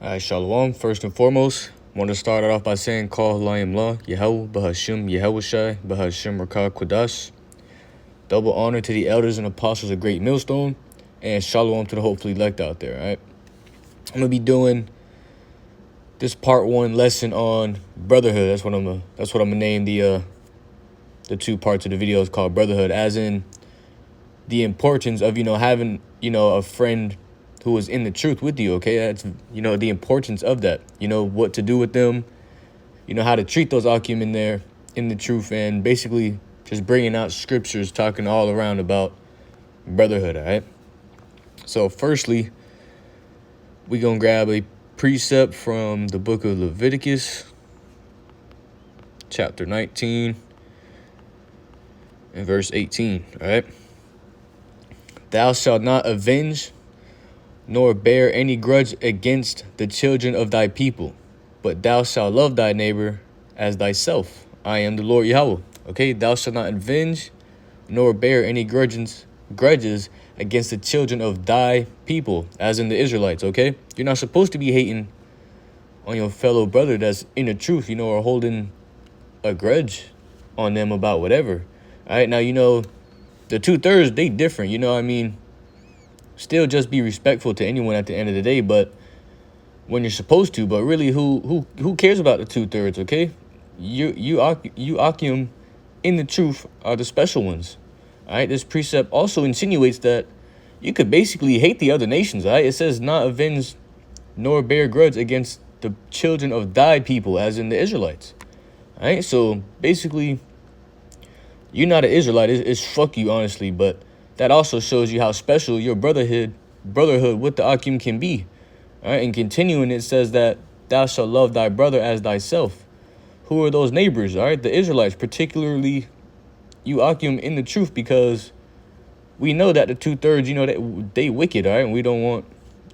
All right, Shalom. First and foremost, want to start it off by saying, Call Layim La, Yahweh, Bahashim, Yehoshai, Bahashim, Rakah, Qudash. Double honor to the elders and apostles of Great Millstone, and Shalom to the hopefully elect out there, all right? I'm going to be doing this part one lesson on Brotherhood. That's what I'm gonna name the two parts of the video is called Brotherhood, as in the importance of, having, a friend who is in the truth with you, okay? That's, the importance of that, what to do with them, how to treat those Akim in there, in the truth, and basically just bringing out scriptures, talking all around about brotherhood, all right? So firstly, we're going to grab a precept from the book of Leviticus, chapter 19, and verse 18, all right? Thou shalt not avenge nor bear any grudge against the children of thy people, but thou shalt love thy neighbor as thyself. I am the Lord Yahweh. Okay, thou shalt not avenge nor bear any grudges against the children of thy people, as in the Israelites, okay? You're not supposed to be hating on your fellow brother that's in the truth, or holding a grudge on them about whatever. All right, now, the 2/3, they different, still just be respectful to anyone at the end of the day, but when you're supposed to. But really, who cares about the 2/3? Okay, you Akim in the truth are the special ones. All right, this precept also insinuates that you could basically hate the other nations. All right, it says not avenge nor bear grudge against the children of thy people, as in the Israelites. All right, so basically, you're not an Israelite. It's fuck you, honestly, but that also shows you how special your brotherhood with the Akim can be. All right, and continuing, it says that thou shalt love thy brother as thyself. Who are those neighbors? All right, the Israelites, particularly you Akim in the truth, because we know that the 2/3, that they wicked, all right, and we don't want,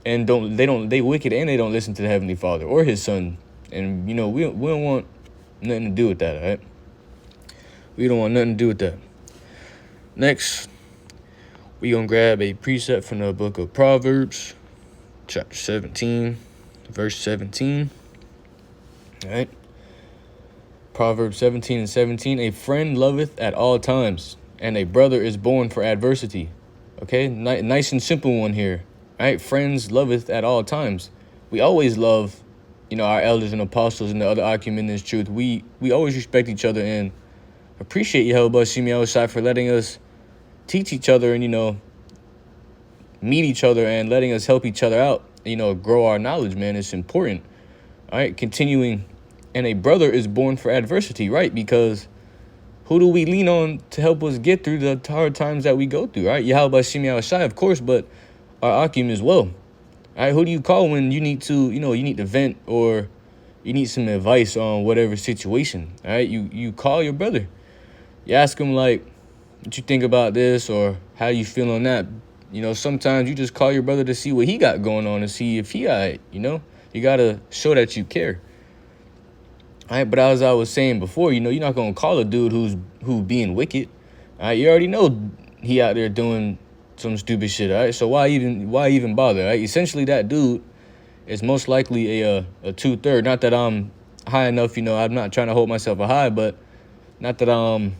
and they wicked, and they don't listen to the Heavenly Father or His Son, and we don't want nothing to do with that, all right. We don't want nothing to do with that. Next, we gonna grab a precept from the book of Proverbs, chapter 17, verse 17. All right. Proverbs 17 and 17. A friend loveth at all times, and a brother is born for adversity. Okay, nice and simple one here. All right, friends loveth at all times. We always love, our elders and apostles and the other Akim in this truth. We always respect each other and appreciate Yehovah Shimei for letting us teach each other and, meet each other and letting us help each other out, grow our knowledge, man. It's important. All right, continuing. And a brother is born for adversity, right? Because who do we lean on to help us get through the hard times that we go through, right? Yahweh Shimei Shai, of course, but our Akim as well. All right, who do you call when you need to, you need to vent or you need some advice on whatever situation? All right, you call your brother. You ask him, like, what you think about this or how you feel on that. Sometimes you just call your brother to see what he got going on and see if he all right, You got to show that you care. All right, but as I was saying before, you're not going to call a dude who's being wicked. All right, you already know he out there doing some stupid shit, all right? So why even bother, all right? Essentially, that dude is most likely a 2/3. Not that I'm high enough, I'm not trying to hold myself a high, but not that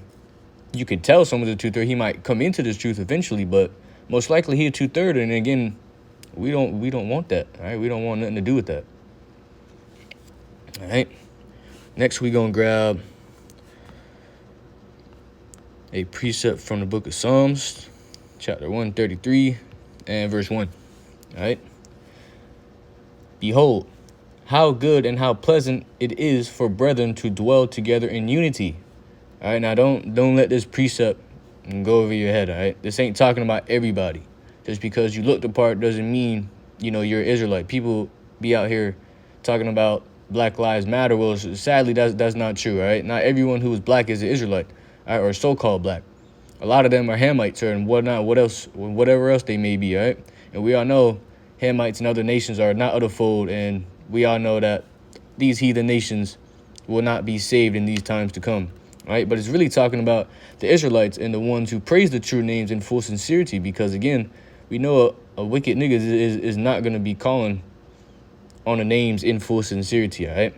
you could tell some of the 2/3 he might come into this truth eventually, but most likely he a 2/3, and again, we don't want that. All right, we don't want nothing to do with that. All right. Next, we gonna grab a precept from the book of Psalms, chapter 133 and verse 1. All right. Behold, how good and how pleasant it is for brethren to dwell together in unity. All right, now don't let this precept go over your head, all right? This ain't talking about everybody. Just because you look the part doesn't mean, you're an Israelite. People be out here talking about Black Lives Matter. Well, sadly, that's not true, all right? Not everyone who is black is an Israelite, all right, or so-called black. A lot of them are Hamites or whatever else they may be, all right? And we all know Hamites and other nations are not of the fold, and we all know that these heathen nations will not be saved in these times to come. Right, but it's really talking about the Israelites and the ones who praise the true names in full sincerity, because again, we know a wicked nigga is not going to be calling on the names in full sincerity, all right?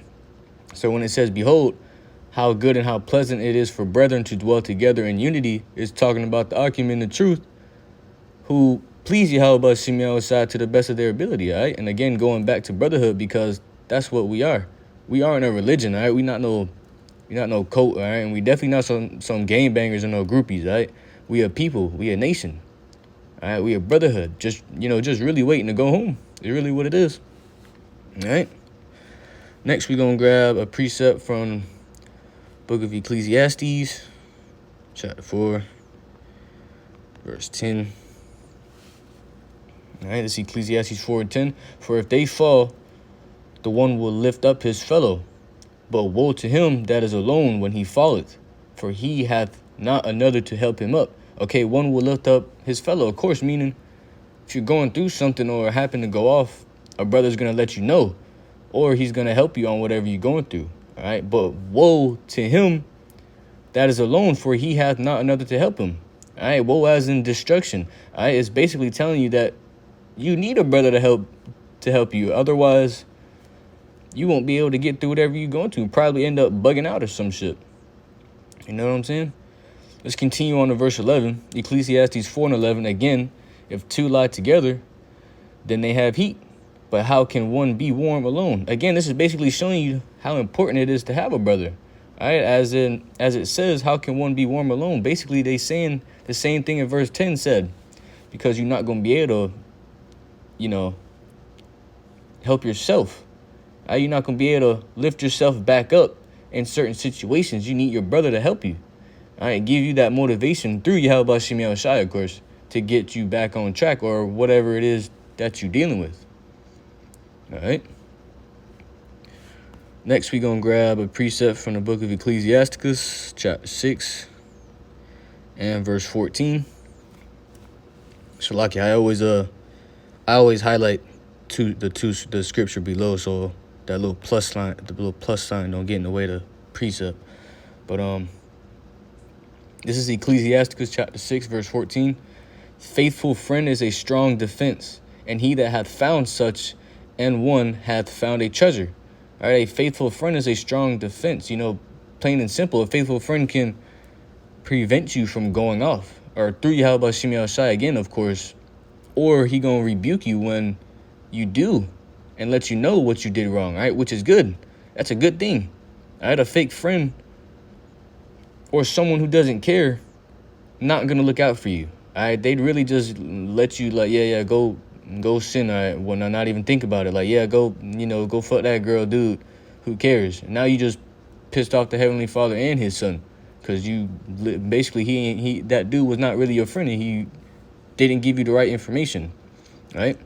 So when it says, behold, how good and how pleasant it is for brethren to dwell together in unity, it's talking about the Akim in the truth who please Yahweh Shemiah side to the best of their ability, all right? And again, going back to brotherhood, because that's what we are. We aren't a religion, all right? We're not no cult, all right? And we definitely not some game bangers or no groupies, all right? We a people, we a nation, all right? We a brotherhood, just really waiting to go home. It's really what it is, all right? Next, we're going to grab a precept from Book of Ecclesiastes, chapter 4, verse 10. All right, let's see Ecclesiastes 4:10. For if they fall, the one will lift up his fellow. But woe to him that is alone when he falleth, for he hath not another to help him up. Okay, one will lift up his fellow, of course, meaning if you're going through something or happen to go off, a brother's going to let you know, or he's going to help you on whatever you're going through. All right, but woe to him that is alone, for he hath not another to help him. All right, woe as in destruction. All right, it's basically telling you that you need a brother to help you. Otherwise, you won't be able to get through whatever you're going to. Probably end up bugging out or some shit. You know what I'm saying? Let's continue on to verse 11. Ecclesiastes 4:11. Again, if two lie together, then they have heat. But how can one be warm alone? Again, this is basically showing you how important it is to have a brother. All right, as it says, how can one be warm alone? Basically, they saying the same thing in verse 10 said, because you're not going to be able to, help yourself. You're not going to be able to lift yourself back up in certain situations. You need your brother to help you. All right, give you that motivation through Yahweh Shemiah Shai, of course, to get you back on track or whatever it is that you're dealing with. All right. Next, we're going to grab a precept from the book of Ecclesiasticus, chapter 6 and verse 14. So, like I always highlight the scripture below, so that little plus sign don't get in the way of the precept. But this is Ecclesiasticus chapter 6, verse 14. Faithful friend is a strong defense, and he that hath found such and one hath found a treasure. All right, a faithful friend is a strong defense. Plain and simple, a faithful friend can prevent you from going off, or through Yahweh Shemiah Shai again, of course, or he gonna rebuke you when you do and let you know what you did wrong, all right, which is good. That's a good thing. All right, a fake friend or someone who doesn't care, not gonna look out for you. All right, they'd really just let you go sin. All right, well, not even think about it. Go fuck that girl, dude. Who cares? Now you just pissed off the Heavenly Father and His Son, because he that dude was not really your friend, and he didn't give you the right information, right?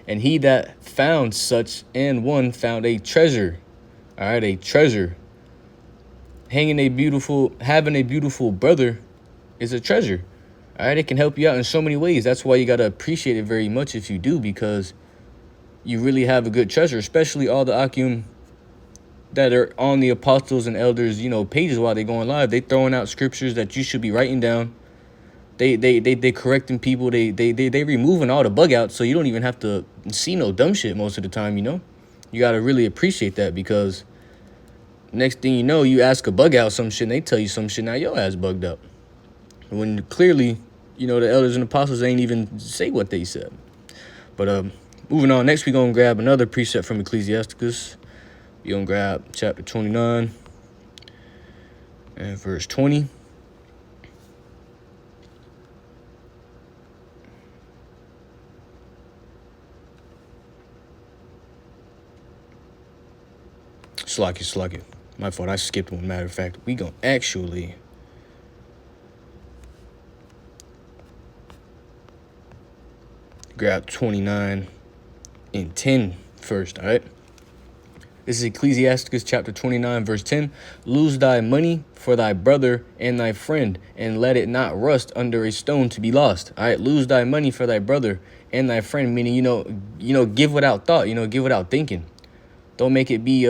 And he that found such and one found a treasure. All right, a treasure. Having a beautiful brother is a treasure. All right, it can help you out in so many ways. That's why you got to appreciate it very much if you do, because you really have a good treasure, especially all the Akim that are on the apostles and elders, pages while they're going live. They throwing out scriptures that you should be writing down. They correcting people. They removing all the bug outs, so you don't even have to see no dumb shit most of the time. You got to really appreciate that, because next thing you know, you ask a bug out some shit, and they tell you some shit, now your ass bugged up. When clearly, the elders and apostles ain't even say what they said. But moving on, next we're going to grab another precept from Ecclesiasticus. We're going to grab chapter 29 and verse 20. Slack it. My fault, I skipped one. Matter of fact, we going to actually grab 29 and 10 first, all right? This is Ecclesiasticus chapter 29, verse 10. Lose thy money for thy brother and thy friend, and let it not rust under a stone to be lost. All right, lose thy money for thy brother and thy friend, meaning, give without thought, give without thinking. Don't make it be,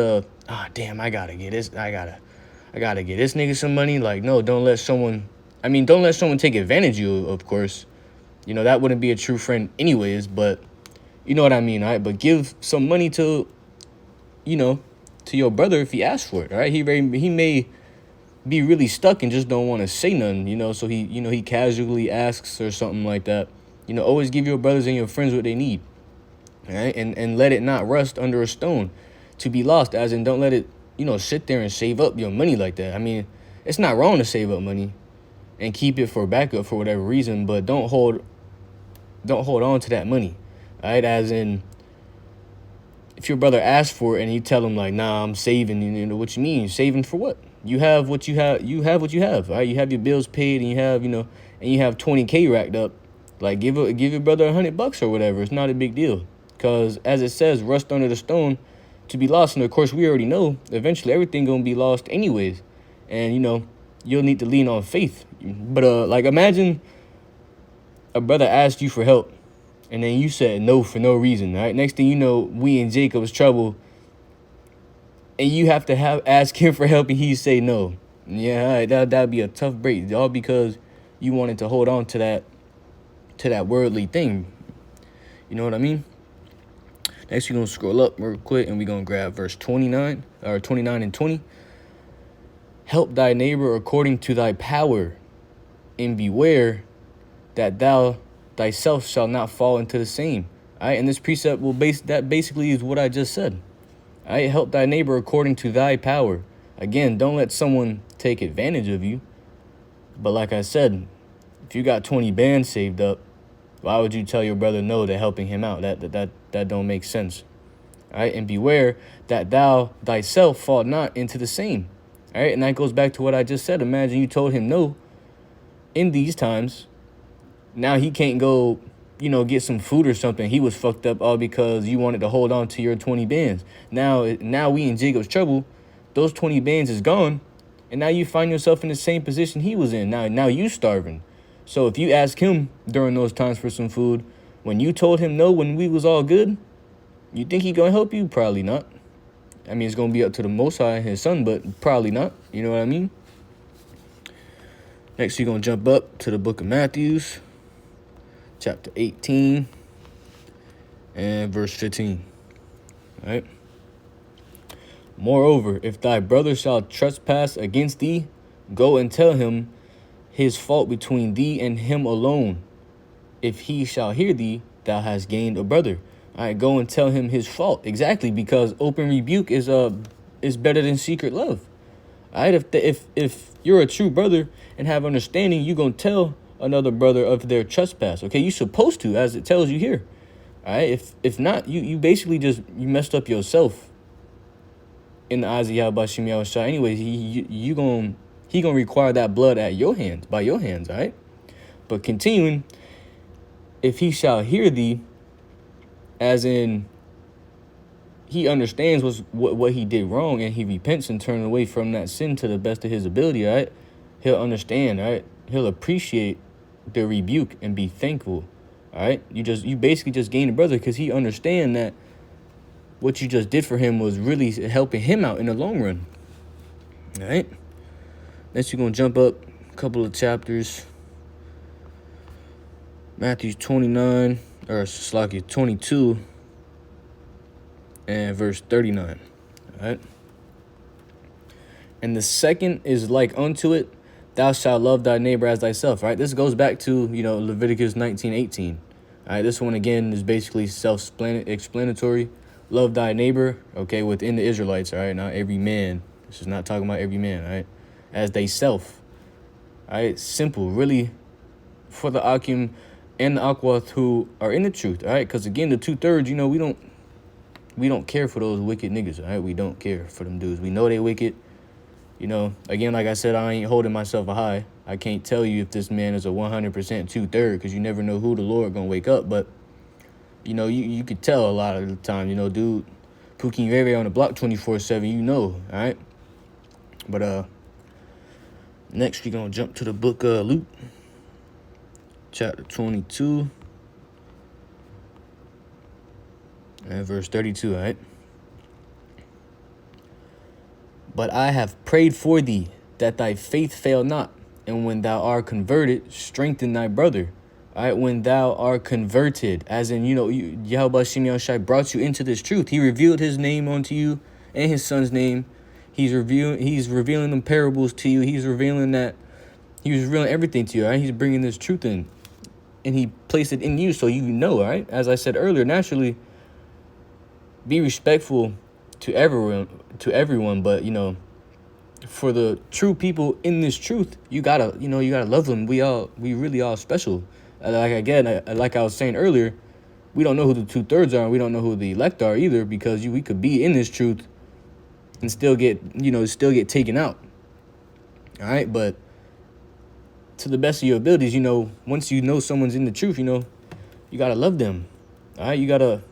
damn, I gotta get this nigga some money. No, don't let someone take advantage of you, of course. That wouldn't be a true friend anyways, but You know what I mean, all right? But give some money to, you know, to your brother if he asks for it, all right? He may be really stuck and just don't want to say nothing, you know, so he casually asks or something like that. You know, always give your brothers and your friends what they need, all right? And let it not rust under a stone to be lost, as in don't let it, sit there and save up your money like that. I mean, it's not wrong to save up money and keep it for backup for whatever reason, but don't hold on to that money, all right? As in, if your brother asks for it and you tell him like, nah, I'm saving, what you mean? Saving for what? You have what you have. You have what you have. All right. You have your bills paid, and you have 20K racked up. Like give your brother $100 or whatever. It's not a big deal, cause as it says, rust under the stone to be lost. And of course, we already know eventually everything gonna be lost anyways, and you'll need to lean on faith. But like imagine a brother asked you for help, and then you said no for no reason. All right. Next thing you know, we in Jacob's trouble, and you have to ask him for help, and he say no. Yeah, all right, that'd be a tough break, all because you wanted to hold on to that worldly thing. You know what I mean? Next, we're gonna scroll up real quick, and we're gonna grab verse 29 or 29 and 20. Help thy neighbor according to thy power, and beware that thou thyself shall not fall into the same. All right, and this precept basically is what I just said. All right, help thy neighbor according to thy power. Again, don't let someone take advantage of you. But like I said, if you got 20 bands saved up, why would you tell your brother no to helping him out? That don't make sense. All right, and beware that thou thyself fall not into the same. All right, and that goes back to what I just said. Imagine you told him no in these times. Now he can't go, get some food or something. He was fucked up all because you wanted to hold on to your 20 bands. Now we in Jacob's trouble. Those 20 bands is gone, and now you find yourself in the same position he was in. Now you starving. So if you ask him during those times for some food, when you told him no when we was all good, you think he gonna help you? Probably not. I mean, it's gonna be up to the Most High and his son, but probably not. You know what I mean? Next, you're gonna jump up to the book of Matthew, chapter 18 and verse 15. All right. Moreover, if thy brother shall trespass against thee, go and tell him his fault between thee and him alone. If he shall hear thee, thou hast gained a brother. All right, go and tell him his fault. Exactly, because open rebuke is better than secret love. All right, if you're a true brother and have understanding, you're gonna tell another brother of their trespass. Okay, you're supposed to, as it tells you here. All right, if not, you basically you messed up yourself in the eyes of Yahweh Shem Yahushua. Anyways, he gonna require that blood at your hands, by your hands. All right, but continuing, if he shall hear thee, as in he understands what he did wrong, and he repents and turns away from that sin to the best of his ability, all right, he'll understand, all right, he'll appreciate the rebuke and be thankful. All right, you basically just gained a brother, because he understand that what you just did for him was really helping him out in the long run. All right, next you're gonna jump up a couple of chapters. Matthew 29 or 22 and verse 39. All right, and the second is like unto it, thou shalt love thy neighbor as thyself. Right, this goes back to Leviticus 19:18. All right, this one again is basically self-explanatory. Love thy neighbor, okay, within the Israelites. All right, not every man. This is not talking about every man. All right, as they self. All right, simple, really, for the Akim and the Akwath who are in the truth. All right, because again, the 2/3, we don't care for those wicked niggas. All right, we don't care for them dudes. We know they wicked. Again, like I said, I ain't holding myself a high. I can't tell you if this man is a 100% 2/3, because you never know who the Lord gonna wake up. But you could tell a lot of the time. Dude, Puking Rere on the block 24/7. All right. But next we're gonna jump to the book of Luke, chapter 22 and verse 32. All right. But I have prayed for thee, that thy faith fail not, and when thou art converted, strengthen thy brother. All right, when thou art converted, as in, Yahweh Shimei Shai brought you into this truth. He revealed his name unto you and his son's name. He's revealing them parables to you. He's revealing everything to you, all right? He's bringing this truth in, and he placed it in you so you know, all right? As I said earlier, naturally, be respectful to everyone, but, for the true people in this truth, you gotta love them. We really are special. Like I was saying earlier, we don't know who the 2/3 are, and we don't know who the elect are either, because we could be in this truth and still get taken out. All right, but to the best of your abilities, once you know someone's in the truth, you gotta love them. All right, you gotta.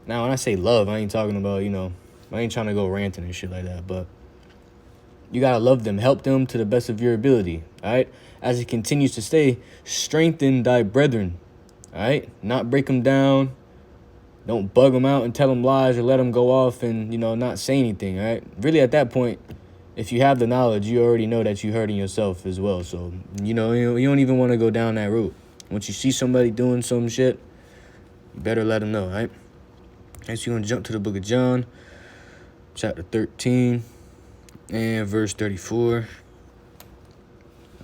Now, when I say love, I ain't talking about I ain't trying to go ranting and shit like that, but you gotta love them, help them to the best of your ability. All right, as it continues to say, strengthen thy brethren. All right, not break them down. Don't bug them out and tell them lies or let them go off and not say anything. All right, really at that point, if you have the knowledge, you already know that you're hurting yourself as well. So you don't even want to go down that route. Once you see somebody doing some shit, you better let them know. All right. Next, you're gonna jump to the book of John, chapter 13. And verse 34.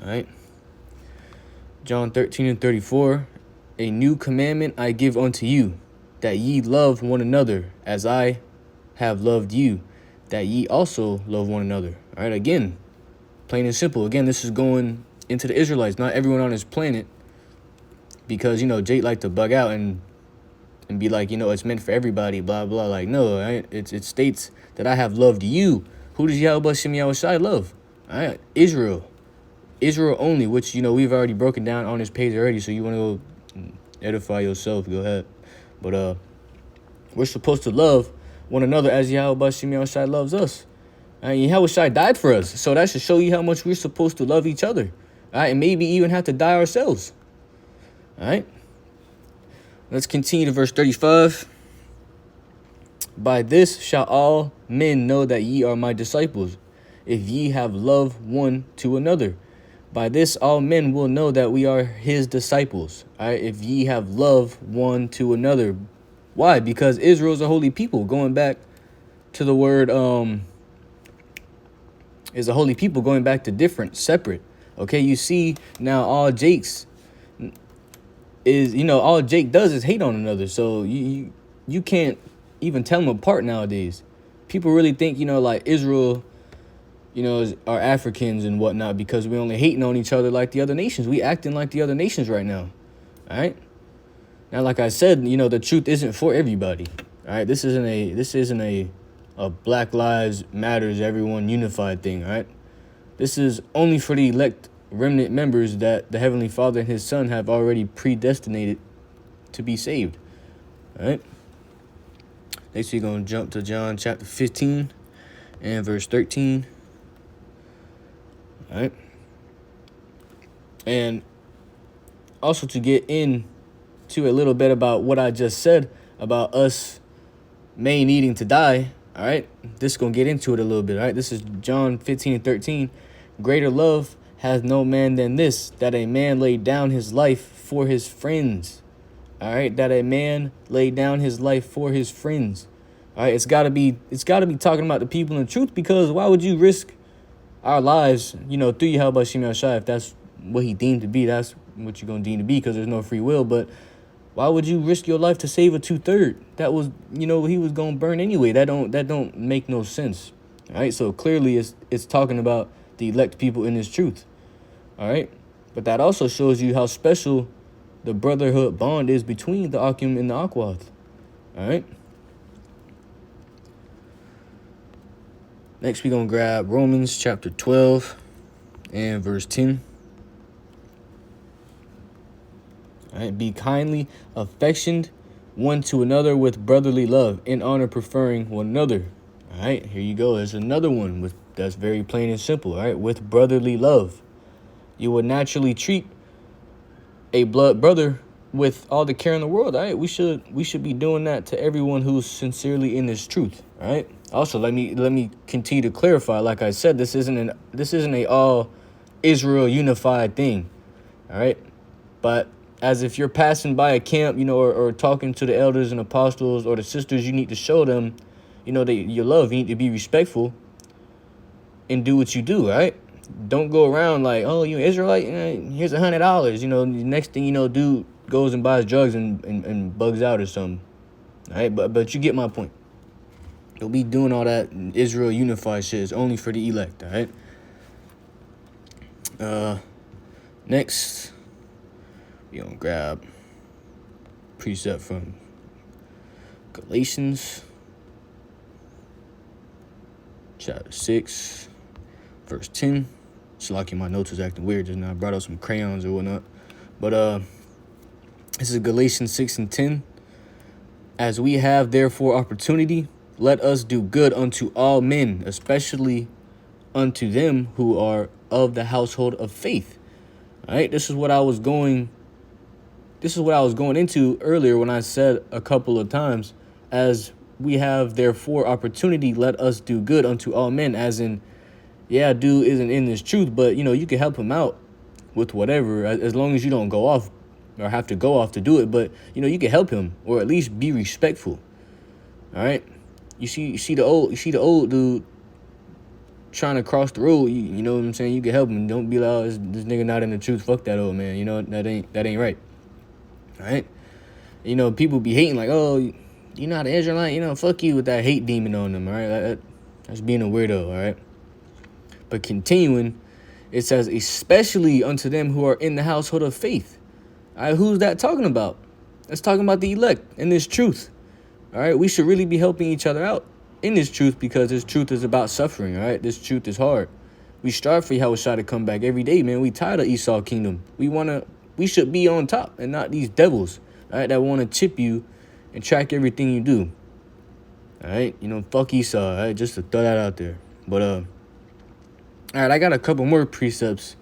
All right. John 13 and 34. A new commandment I give unto you, that ye love one another, as I have loved you, that ye also love one another. All right. Again, plain and simple. Again, this is going into the Israelites, not everyone on this planet, because Jake like to bug out and be like, it's meant for everybody, blah blah. Like, no, right? It states that I have loved you. Who does Yahweh Shimei Shai love? All right, Israel only, which we've already broken down on this page already. So you want to go edify yourself, go ahead. But we're supposed to love one another as Yahweh Shimei Shai loves us. And Yahweh Shai died for us, so that should show you how much we're supposed to love each other. All right, and maybe even have to die ourselves. All right. Let's continue to verse 35. By this shall all men know that ye are my disciples, if ye have love one to another. By this all men will know that we are his disciples. All right, if ye have love one to another. Why? Because Israel is a holy people. Going back to the word is a holy people, going back to different, separate. Okay, you see now all Jake's is, all Jake does is hate on another. So you can't even tell them apart nowadays. People really think, like Israel, are Africans and whatnot, because we only hating on each other like the other nations. We acting like the other nations right now. All right. Now, like I said, the truth isn't for everybody. All right. This isn't a Black Lives Matters, everyone unified thing. All right. This is only for the elect remnant members that the Heavenly Father and his Son have already predestinated to be saved. All right. Next, we're going to jump to John chapter 15 and verse 13. All right. And also to get into a little bit about what I just said about us may needing to die. All right. This is going to get into it a little bit. All right. This is John 15 and 13. Greater love hath no man than this, that a man laid down his life for his friends. All right, that a man laid down his life for his friends. All right, it's gotta be talking about the people in truth, because why would you risk our lives, through Yahweh Shimei Shai, if that's what he deemed to be, that's what you're gonna deem to be, because there's no free will. But why would you risk your life to save a 2/3? That was, he was gonna burn anyway. That don't make no sense. All right, so clearly it's talking about the elect people in this truth. All right, but that also shows you how special the brotherhood bond is between the Akim and the Akwath. All right. Next, we're going to grab Romans chapter 12 and verse 10. All right. Be kindly affectioned one to another with brotherly love, in honor preferring one another. All right. Here you go. There's another one that's very plain and simple. All right. With brotherly love. You would naturally treat a blood brother with all the care in the world. All right, we should be doing that to everyone who's sincerely in this truth. All right. Also, let me continue to clarify. Like I said, this isn't a all Israel unified thing. All right, but as if you're passing by a camp, you know, or talking to the elders and apostles or the sisters, you need to show them, you know, that your love. You need to be respectful and do what you do, right? Don't go around like, oh, you Israelite, here's $100. You know, the next thing you know, dude goes and buys drugs and bugs out or something. All right, but you get my point. Don't be doing all that Israel unified shit. It's only for the elect, all right? Next, we gonna grab precept from Galatians chapter 6, verse 10. Slacking, my notes was acting weird just now. I brought out some crayons or whatnot. But this is Galatians 6 and 10. As we have therefore opportunity, let us do good unto all men, especially unto them who are of the household of faith. All right, this is what I was going into earlier when I said a couple of times, as we have therefore opportunity, let us do good unto all men, as in, yeah, dude isn't in this truth, but you know, you can help him out with whatever, as long as you don't go off or have to go off to do it. But you know, you can help him, or at least be respectful. All right, you see the old dude trying to cross the road. You know what I'm saying? You can help him. Don't be like, oh, this nigga not in the truth. Fuck that old man. You know, that ain't right. All right. You know, people be hating like, oh, you're not an Israelite. You know, fuck you with that hate demon on them. All right, that's being a weirdo. All right. But continuing, it says, especially unto them who are in the household of faith. All right, who's that talking about? That's talking about the elect in this truth. All right, we should really be helping each other out in this truth, because this truth is about suffering. All right, this truth is hard. We strive for Yahushua to come back every day, man. We tired of Esau kingdom. We should be on top and not these devils, all right, that want to chip you and track everything you do. All right, you know, fuck Esau. All right, just to throw that out there. But all right, I got a couple more precepts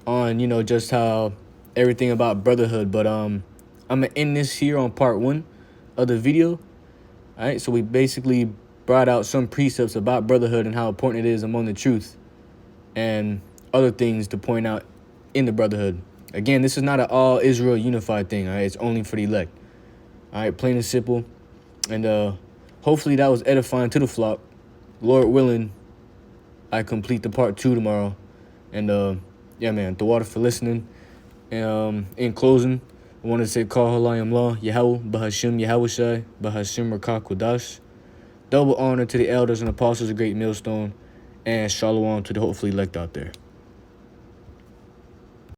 on, you know, just how everything about brotherhood. But I'm gonna end this here on part 1 of the video. All right, so we basically brought out some precepts about brotherhood and how important it is among the truth, and other things to point out in the brotherhood. Again, this is not an all Israel unified thing. All right, it's only for the elect. All right, plain and simple. And hopefully that was edifying to the flock. Lord willing, I complete the part 2 tomorrow. And yeah, man, the water for listening. And in closing, I want to say, Call Halayim Law, Yahweh, Bahashim Yahushai, Bahashim Rakah Kodash. Double honor to the elders and apostles of Great Millstone, and shalom to the hopefully elect out there.